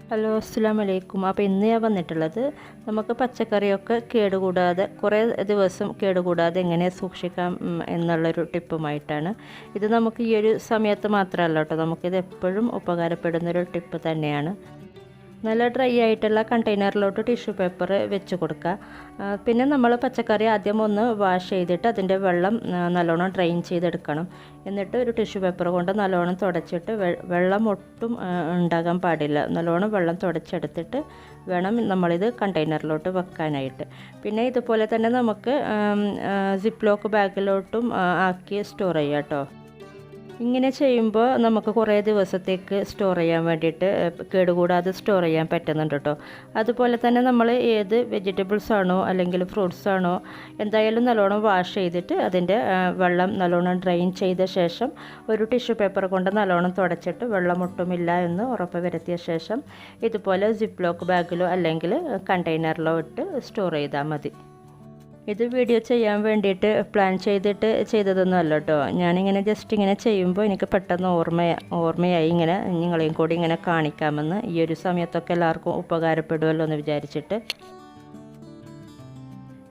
Hello അസ്സലാമു അലൈക്കും. അപ്പോൾ ഇന്ന് ഞാൻ വന്നിട്ടുള്ളത് നമുക്ക് പച്ചക്കറിയൊക്കെ കേടുകൂടാതെ കുറേ ദിവസം കേടുകൂടാതെ എങ്ങനെ സൂക്ഷിക്കാം എന്നുള്ളൊരു ടിപ്പുമായിട്ടാണ്. ഇത് നമുക്ക് ഈ ഒരു സമയത്ത് മാത്രമല്ല കേട്ടോ, നമുക്കിത് എപ്പോഴും ഉപകാരപ്പെടുന്നൊരു ടിപ്പ് തന്നെയാണ്. നല്ല ഡ്രൈ ആയിട്ടുള്ള കണ്ടെയ്നറിലോട്ട് ടിഷ്യൂ പേപ്പർ വെച്ച് കൊടുക്കുക. പിന്നെ നമ്മൾ പച്ചക്കറി ആദ്യം ഒന്ന് വാഷ് ചെയ്തിട്ട് അതിൻ്റെ വെള്ളം നല്ലോണം ഡ്രെയിൻ ചെയ്തെടുക്കണം. എന്നിട്ട് ഒരു ടിഷ്യൂ പേപ്പർ കൊണ്ട് നല്ലോണം തുടച്ചിട്ട് വെള്ളം ഒട്ടും ഉണ്ടാകാൻ പാടില്ല. നല്ലോണം വെള്ളം തുടച്ചെടുത്തിട്ട് വേണം നമ്മളിത് കണ്ടെയ്നറിലോട്ട് വെക്കാനായിട്ട്. പിന്നെ ഇതുപോലെ തന്നെ നമുക്ക് സിപ്പ് ലോക്ക് ബാഗിലോട്ടും ആക്കി സ്റ്റോർ ചെയ്യാം കേട്ടോ. ഇങ്ങനെ ചെയ്യുമ്പോൾ നമുക്ക് കുറേ ദിവസത്തേക്ക് സ്റ്റോർ ചെയ്യാൻ വേണ്ടിയിട്ട് കേടുകൂടാതെ സ്റ്റോർ ചെയ്യാൻ പറ്റുന്നുണ്ട് കേട്ടോ. അതുപോലെ തന്നെ നമ്മൾ ഏത് വെജിറ്റബിൾസ് ആണോ അല്ലെങ്കിൽ ഫ്രൂട്ട്സ് ആണോ എന്തായാലും നല്ലോണം വാഷ് ചെയ്തിട്ട് അതിൻ്റെ വെള്ളം നല്ലോണം ഡ്രെയിൻ ചെയ്ത ശേഷം ഒരു ടിഷ്യൂ പേപ്പർ കൊണ്ട് നല്ലോണം തുടച്ചിട്ട് വെള്ളം ഒട്ടുമില്ല എന്ന് ഉറപ്പ് വരുത്തിയ ശേഷം ഇതുപോലെ സിപ്പ് ലോക്ക് ബാഗിലോ അല്ലെങ്കിൽ കണ്ടെയ്നറിലോ ഇട്ട് സ്റ്റോർ ചെയ്താൽ മതി. ഇത് വീഡിയോ ചെയ്യാൻ വേണ്ടിയിട്ട് പ്ലാൻ ചെയ്തിട്ട് ചെയ്തതൊന്നും അല്ല കേട്ടോ. ഞാനിങ്ങനെ ജസ്റ്റ് ഇങ്ങനെ ചെയ്യുമ്പോൾ എനിക്ക് പെട്ടെന്ന് ഓർമ്മയായി ഇങ്ങനെ നിങ്ങളെയും കൂടി ഇങ്ങനെ കാണിക്കാമെന്ന്. ഈ ഒരു സമയത്തൊക്കെ എല്ലാവർക്കും ഉപകാരപ്പെടുമല്ലോ എന്ന് വിചാരിച്ചിട്ട്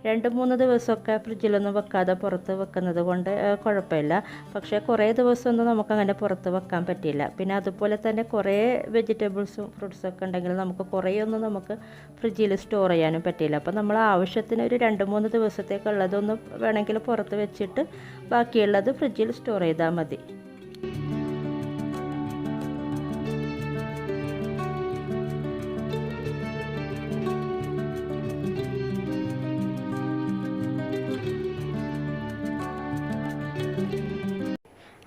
2-3 ദിവസമൊക്കെ ഫ്രിഡ്ജിലൊന്നും വെക്കാതെ പുറത്ത് വെക്കുന്നത് കൊണ്ട് കുഴപ്പമില്ല. പക്ഷേ കുറേ ദിവസമൊന്നും നമുക്കങ്ങനെ പുറത്ത് വെക്കാൻ പറ്റില്ല. പിന്നെ അതുപോലെ തന്നെ കുറേ വെജിറ്റബിൾസും ഫ്രൂട്ട്സൊക്കെ ഉണ്ടെങ്കിൽ നമുക്ക് കുറേയൊന്നും നമുക്ക് ഫ്രിഡ്ജിൽ സ്റ്റോർ ചെയ്യാനും പറ്റില്ല. അപ്പോൾ നമ്മൾ ആവശ്യത്തിന് ഒരു 2-3 ദിവസത്തേക്കുള്ളതൊന്ന് വേണമെങ്കിൽ പുറത്ത് വെച്ചിട്ട് ബാക്കിയുള്ളത് ഫ്രിഡ്ജിൽ സ്റ്റോർ ചെയ്താൽ മതി.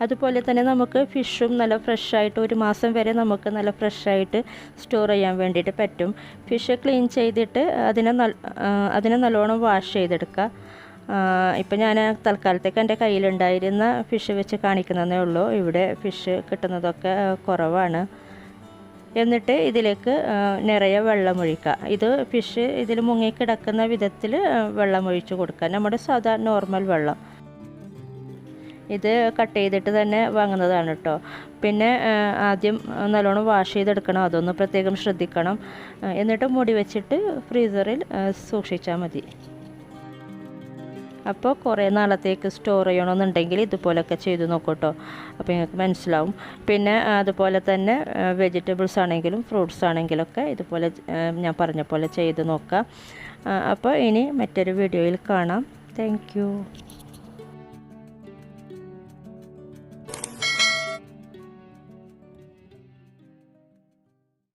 അതുപോലെ തന്നെ നമുക്ക് ഫിഷും നല്ല ഫ്രഷായിട്ട് 1 മാസം വരെ നമുക്ക് നല്ല ഫ്രഷായിട്ട് സ്റ്റോർ ചെയ്യാൻ വേണ്ടിയിട്ട് പറ്റും. ഫിഷ് ക്ലീൻ ചെയ്തിട്ട് അതിനെ നല്ലോണം വാഷ് ചെയ്തെടുക്കുക. ഇപ്പം ഞാൻ തൽക്കാലത്തേക്ക് എൻ്റെ കയ്യിലുണ്ടായിരുന്ന ഫിഷ് വെച്ച് കാണിക്കുന്നതേ ഉള്ളൂ. ഇവിടെ ഫിഷ് കിട്ടുന്നതൊക്കെ കുറവാണ്. എന്നിട്ട് ഇതിലേക്ക് നിറയെ വെള്ളമൊഴിക്കുക. ഇത് ഫിഷ് ഇതിൽ മുങ്ങിക്കിടക്കുന്ന വിധത്തിൽ വെള്ളമൊഴിച്ച് കൊടുക്കുക. നമ്മുടെ സാധാ നോർമൽ വെള്ളം. ഇത് കട്ട് ചെയ്തിട്ട് തന്നെ വാങ്ങുന്നതാണ് കേട്ടോ. പിന്നെ ആദ്യം നല്ലോണം വാഷ് ചെയ്തെടുക്കണം, അതൊന്ന് പ്രത്യേകം ശ്രദ്ധിക്കണം. എന്നിട്ട് മൂടി വെച്ചിട്ട് ഫ്രീസറിൽ സൂക്ഷിച്ചാൽ മതി. അപ്പോൾ കുറേ നാളത്തേക്ക് സ്റ്റോർ ചെയ്യണമെന്നുണ്ടെങ്കിൽ ഇതുപോലെയൊക്കെ ചെയ്ത് നോക്കൂ കേട്ടോ. അപ്പോൾ നിങ്ങൾക്ക് മനസ്സിലാവും. പിന്നെ അതുപോലെ തന്നെ വെജിറ്റബിൾസ് ആണെങ്കിലും ഫ്രൂട്ട്സ് ആണെങ്കിലൊക്കെ ഇതുപോലെ ഞാൻ പറഞ്ഞ പോലെ ചെയ്ത് നോക്കാം. അപ്പോൾ ഇനി മറ്റൊരു വീഡിയോയിൽ കാണാം. Thank you.